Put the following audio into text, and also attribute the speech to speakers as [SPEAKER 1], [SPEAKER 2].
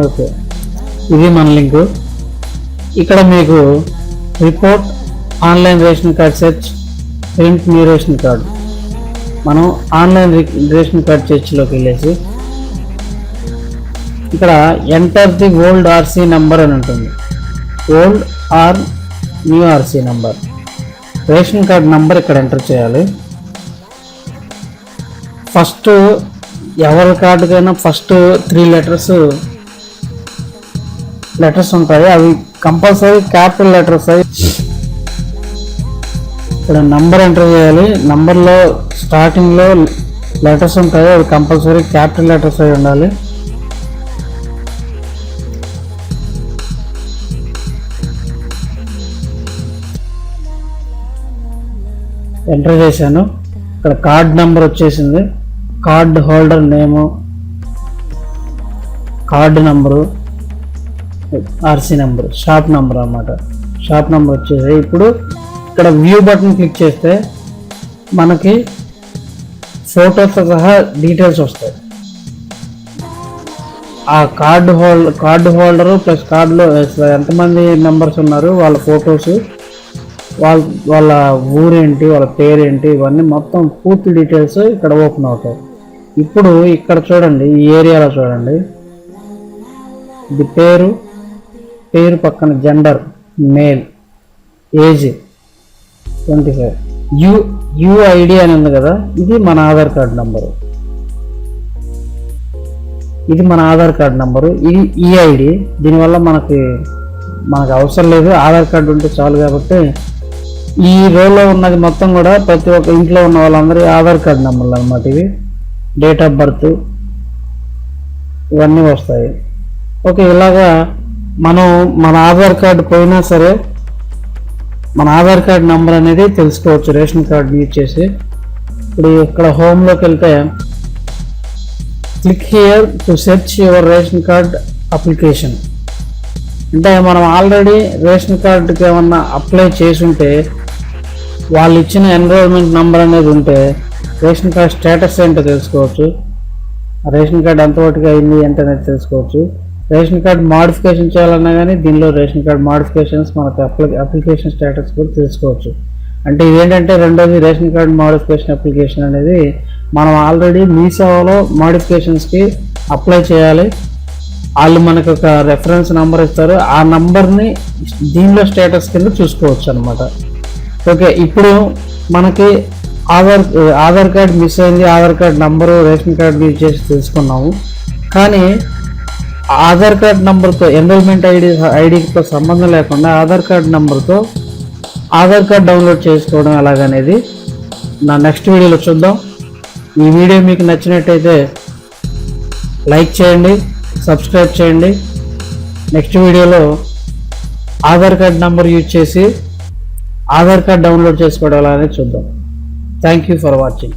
[SPEAKER 1] Okay, ఇది మన link. ఇక్కడ మీకు report online ration card search, print new ration card. మనం ఆన్లైన్ రేషన్ కార్డ్ సెర్చ్లోకి వెళ్ళేసి ఇక్కడ enter the old RC number అని ఉంటుంది. Old or new RC number, ration card number ఇక్కడ ఎంటర్ చేయాలి. ఫస్ట్ ఎవరి కార్డుకైనా ఫస్ట్ 3 లెటర్స్ ఉంటాయి, అవి కంపల్సరీ క్యాపిటల్ లెటర్స్ అవి. ఇక్కడ నంబర్ ఎంటర్ చేయాలి. నంబర్లో స్టార్టింగ్లో లెటర్స్ ఉంటాయి, అవి కంపల్సరీ క్యాపిటల్ లెటర్స్ అయి ఉండాలి. ఎంటర్ చేశాను. ఇక్కడ కార్డ్ నెంబర్ వచ్చేసింది. కార్డ్ హోల్డర్ నేము, card number, RC number, shop number అన్నమాట. షాప్ నెంబర్ వచ్చేసి ఇప్పుడు ఇక్కడ వ్యూ బటన్ క్లిక్ చేస్తే మనకి ఫోటోతో సహా డీటెయిల్స్ వస్తాయి. ఆ కార్డు హోల్డరు ప్లస్ కార్డులో ఎంతమంది మెంబర్స్ ఉన్నారు, వాళ్ళ ఫొటోస్, వాళ్ళ ఊరేంటి, వాళ్ళ పేరేంటి, ఇవన్నీ మొత్తం పూర్తి డీటెయిల్స్ ఇక్కడ ఓపెన్ అవుతాయి. ఇప్పుడు ఇక్కడ చూడండి, ఈ ఏరియాలో చూడండి, ఇది పేరు పక్కన జెండర్ మేల్, ఏజ్ 25, యుఐడి అని ఉంది కదా, ఇది మన ఆధార్ కార్డ్ నంబరు. ఇది ఈఐడి. దీనివల్ల మనకు అవసరం లేదు, ఆధార్ కార్డు ఉంటే చాలు. కాబట్టి ఈ రోలో ఉన్నది మొత్తం కూడా ప్రతి ఒక్క ఇంట్లో ఉన్న వాళ్ళందరి ఆధార్ కార్డు నెంబర్లు అన్నమాట. ఇవి డేట్ ఆఫ్ బర్త్ ఇవన్నీ వస్తాయి. ఓకే, ఇలాగా మనం మన ఆధార్ కార్డు పోయినా సరే మన ఆధార్ కార్డు నెంబర్ అనేది తెలుసుకోవచ్చు రేషన్ కార్డు యూజ్ చేసి. ఇప్పుడు ఇక్కడ హోమ్లోకి వెళ్తే click here to search your ration card application. అంటే మనం ఆల్రెడీ రేషన్ కార్డుకి ఏమన్నా అప్లై చేసి ఉంటే, వాళ్ళు ఇచ్చిన ఎన్రోల్మెంట్ నెంబర్ అనేది ఉంటే రేషన్ కార్డ్ స్టేటస్ ఏంటో తెలుసుకోవచ్చు. రేషన్ కార్డ్ ఎంతవరకు అయింది ఏంటనేది తెలుసుకోవచ్చు. రేషన్ కార్డ్ మాడిఫికేషన్ చేయాలన్నా కానీ దీనిలో రేషన్ కార్డ్ మాడిఫికేషన్స్ మనకు అప్లికేషన్ స్టేటస్ కూడా తెలుసుకోవచ్చు. అంటే ఇదేంటంటే రెండోది, రేషన్ కార్డ్ మాడిఫికేషన్ అప్లికేషన్ అనేది మనం ఆల్రెడీ మీ సేవలో మాడిఫికేషన్స్కి అప్లై చేయాలి. వాళ్ళు మనకు ఒక రెఫరెన్స్ నెంబర్ ఇస్తారు, ఆ నెంబర్ని దీనిలో స్టేటస్ కింద చూసుకోవచ్చు అనమాట. ఓకే, ఇప్పుడు మనకి ఆధార్ కార్డ్ మిస్ అయింది, Aadhaar card number ration card use చేసి తెలుసుకున్నాము. కానీ ఆధార్ కార్డ్ నెంబర్తో ఎన్రోల్మెంట్ ఐడితో సంబంధం లేకుండా ఆధార్ కార్డ్ నెంబర్తో ఆధార్ కార్డ్ డౌన్లోడ్ చేసుకోవడం ఎలాగనేది నా నెక్స్ట్ వీడియోలో చూద్దాం. ఈ వీడియో మీకు నచ్చినట్టయితే లైక్ చేయండి, సబ్స్క్రైబ్ చేయండి. నెక్స్ట్ వీడియోలో ఆధార్ కార్డ్ నెంబర్ యూజ్ చేసి ఆధార్ కార్డ్ డౌన్లోడ్ చేసుకోవడం ఎలా అనేది చూద్దాం. Thank you for watching.